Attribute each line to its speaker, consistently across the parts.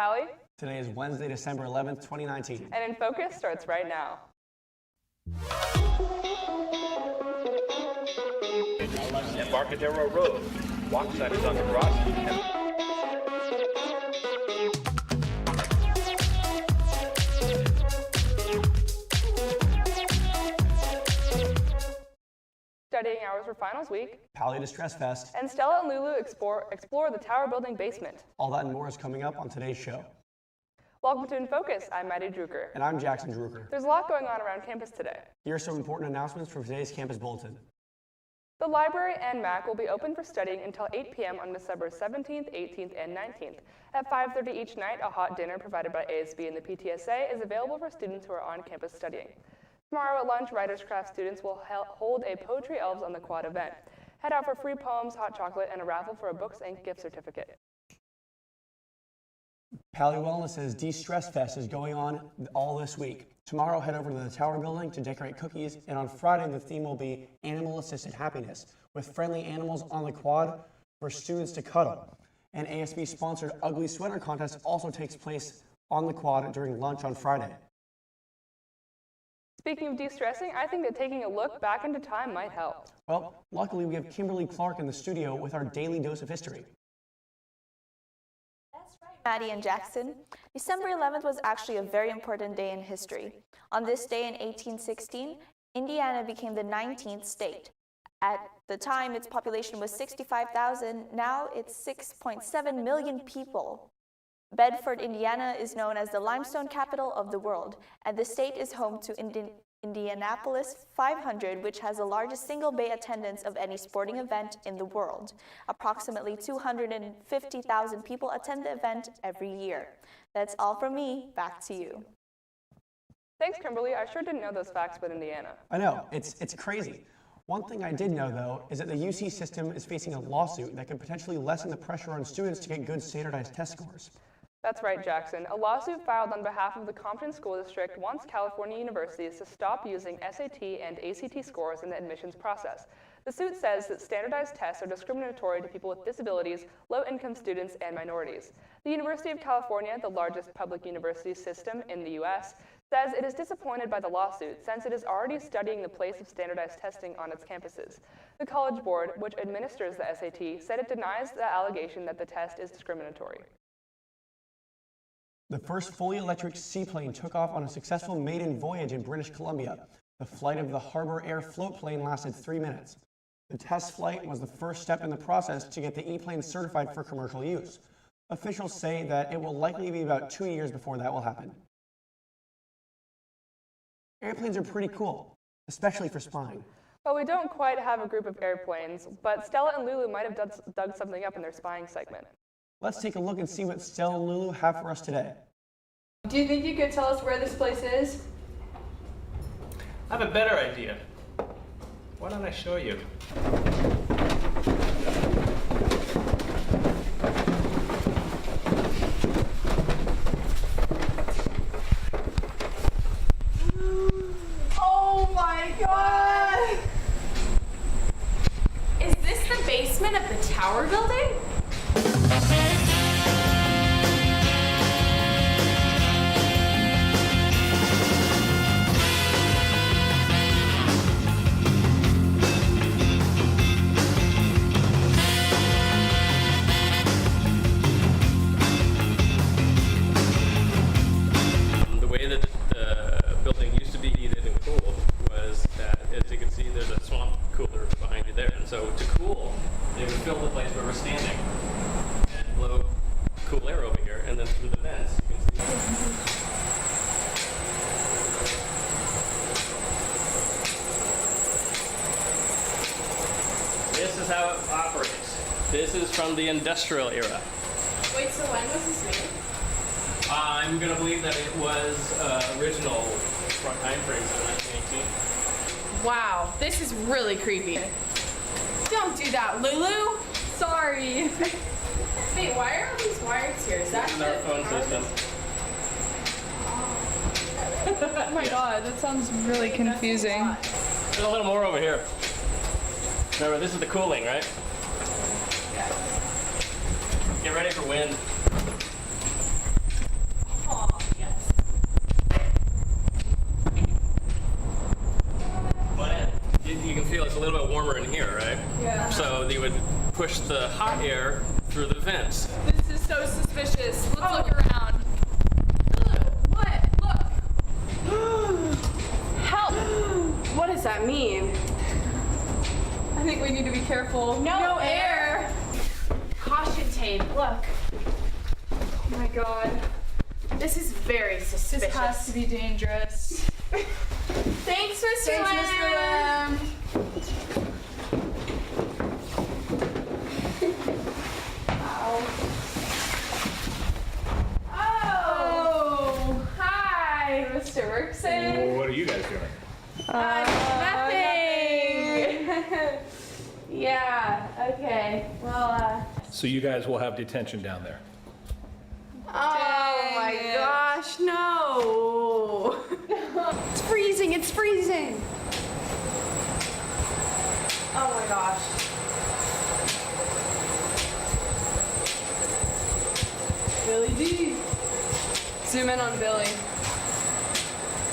Speaker 1: Hallie.
Speaker 2: Today is Wednesday, December 11th, 2019.
Speaker 1: And InFocus starts right now.
Speaker 3: Embarcadero Road. Walk sign is on the cross.
Speaker 1: Studying hours for finals week.
Speaker 2: Pally Distress Fest.
Speaker 1: And Stella and Lulu explore the tower building basement.
Speaker 2: All that and more is coming up on today's show.
Speaker 1: Welcome to InFocus. I'm Maddie Drucker.
Speaker 2: And I'm Jackson Drucker.
Speaker 1: There's a lot going on around campus today.
Speaker 2: Here are some important announcements from today's campus bulletin.
Speaker 1: The library and MAC will be open for studying until 8 p.m. on December 17th, 18th, and 19th. At 5:30 each night, a hot dinner provided by ASB and the PTSA is available for students who are on campus studying. Tomorrow at lunch, Writers Craft students will hold a Poetry Elves on the Quad event. Head out for free poems, hot chocolate, and a raffle for a Books Inc. gift certificate.
Speaker 2: Pally Wellness's De-Stress Fest is going on all this week. Tomorrow, head over to the Tower Building to decorate cookies, and on Friday, the theme will be Animal-Assisted Happiness, with friendly animals on the quad for students to cuddle. An ASB-sponsored Ugly Sweater contest also takes place on the quad during lunch on Friday.
Speaker 1: Speaking of de-stressing, I think that taking a look back into time might help.
Speaker 2: Well, luckily we have Kimberly Clark in the studio with our daily dose of history.
Speaker 4: That's right, Maddie and Jackson. December 11th was actually a very important day in history. On this day in 1816, Indiana became the 19th state. At the time, its population was 65,000. Now it's 6.7 million people. Bedford, Indiana is known as the limestone capital of the world, and the state is home to Indianapolis 500, which has the largest single bay attendance of any sporting event in the world. Approximately 250,000 people attend the event every year. That's all from me. Back to you.
Speaker 1: Thanks, Kimberly. I sure didn't know those facts about Indiana.
Speaker 2: I know, it's crazy. One thing I did know, though, is that the UC system is facing a lawsuit that could potentially lessen the pressure on students to get good standardized test scores.
Speaker 1: That's right, Jackson. A lawsuit filed on behalf of the Compton School District wants California universities to stop using SAT and ACT scores in the admissions process. The suit says that standardized tests are discriminatory to people with disabilities, low-income students, and minorities. The University of California, the largest public university system in the U.S., says it is disappointed by the lawsuit since it is already studying the place of standardized testing on its campuses. The College Board, which administers the SAT, said it denies the allegation that the test is discriminatory.
Speaker 2: The first fully electric seaplane took off on a successful maiden voyage in British Columbia. The flight of the Harbor Air float plane lasted 3 minutes. The test flight was the first step in the process to get the E-plane certified for commercial use. Officials say that it will likely be about 2 years before that will happen. Airplanes are pretty cool, especially for spying.
Speaker 1: Well, we don't quite have a group of airplanes, but Stella and Lulu might have dug something up in their spying segment.
Speaker 2: Let's take a look and see what Stella and Lulu have for us today.
Speaker 5: Do you think you could tell us where this place is?
Speaker 6: I have a better idea. Why don't I show you?
Speaker 5: Oh my god! Is this the basement of the tower building?
Speaker 6: So to cool, they would fill the place where we're standing and blow cool air over here, and then through the vents you can see. This is how it operates. This is from the industrial era.
Speaker 5: Wait, so when was this made?
Speaker 6: I'm going to believe that it was original time frames of 1918.
Speaker 5: Wow, this is really creepy. Don't do that, Lulu! Sorry. Wait, why are all these wires here? Is that
Speaker 6: This is our phone system.
Speaker 5: Oh my god, that sounds really confusing.
Speaker 6: There's a little more over here. Remember, this is the cooling, right? Get ready for wind. air through the vents.
Speaker 5: This is so suspicious. Let's look around. What? Look. Help! What does that mean? I think we need to be careful. No air. Caution tape. Look. Oh my god. This is very suspicious.
Speaker 7: This has to be dangerous.
Speaker 5: Thanks, Mr. Lamb. Oh, hi, Mr. Workson.
Speaker 3: What are you guys doing?
Speaker 5: Nothing. Yeah, okay. Well,
Speaker 3: So you guys will have detention down there.
Speaker 5: oh my gosh, no. It's freezing, it's freezing. Oh my gosh.
Speaker 7: Billy D.
Speaker 5: Zoom in on Billy.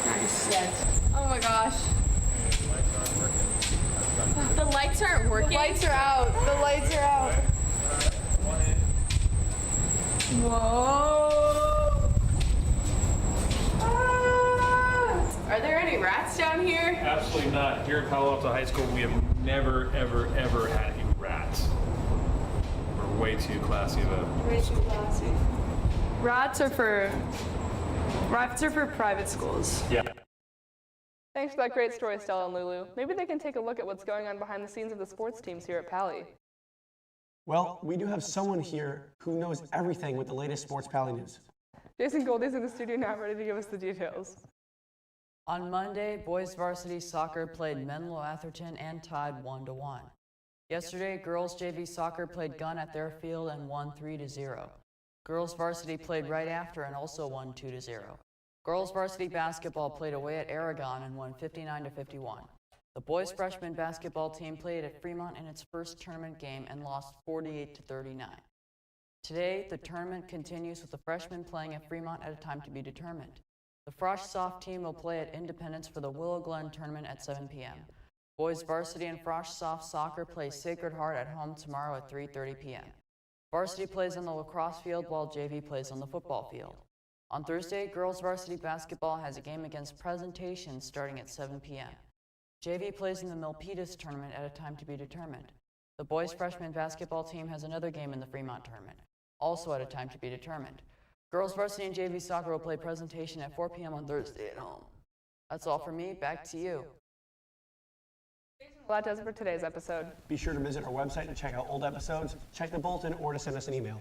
Speaker 5: Nice. Yes. Oh my gosh. The lights aren't working. The lights are out. The lights are out. Whoa. Ah. Are there any rats down here?
Speaker 3: Absolutely not. Here at Palo Alto High School, we have never, ever, ever had any rats. We're way too classy of a
Speaker 5: Way too classy.
Speaker 7: Rats are for private schools.
Speaker 3: Yeah.
Speaker 1: Thanks for that great story, Stella and Lulu. Maybe they can take a look at what's going on behind the scenes of the sports teams here at Pally.
Speaker 2: Well, we do have someone here who knows everything with the latest sports Pally news.
Speaker 1: Jason Goldie's in the studio now, ready to give us the details.
Speaker 8: On Monday, boys varsity soccer played Menlo Atherton and tied 1-1. Yesterday, girls JV soccer played Gunn at their field and won 3-0. Girls varsity played right after and also won 2-0. Girls varsity basketball played away at Aragon and won 59-51. The boys freshman basketball team played at Fremont in its first tournament game and lost 48-39. Today, the tournament continues with the freshmen playing at Fremont at a time to be determined. The Frosh Soft team will play at Independence for the Willow Glen tournament at 7 p.m. Boys varsity and Frosh Soft soccer play Sacred Heart at home tomorrow at 3:30 p.m. Varsity plays on the lacrosse field while JV plays on the football field. On Thursday, girls varsity basketball has a game against Presentation starting at 7 p.m. JV plays in the Milpitas tournament at a time to be determined. The boys freshman basketball team has another game in the Fremont tournament, also at a time to be determined. Girls varsity and JV soccer will play Presentation at 4 p.m. on Thursday at home. That's all for me. Back to you.
Speaker 1: Well, that does it for today's episode.
Speaker 2: Be sure to visit our website to check out old episodes, check the bulletin, or to send us an email.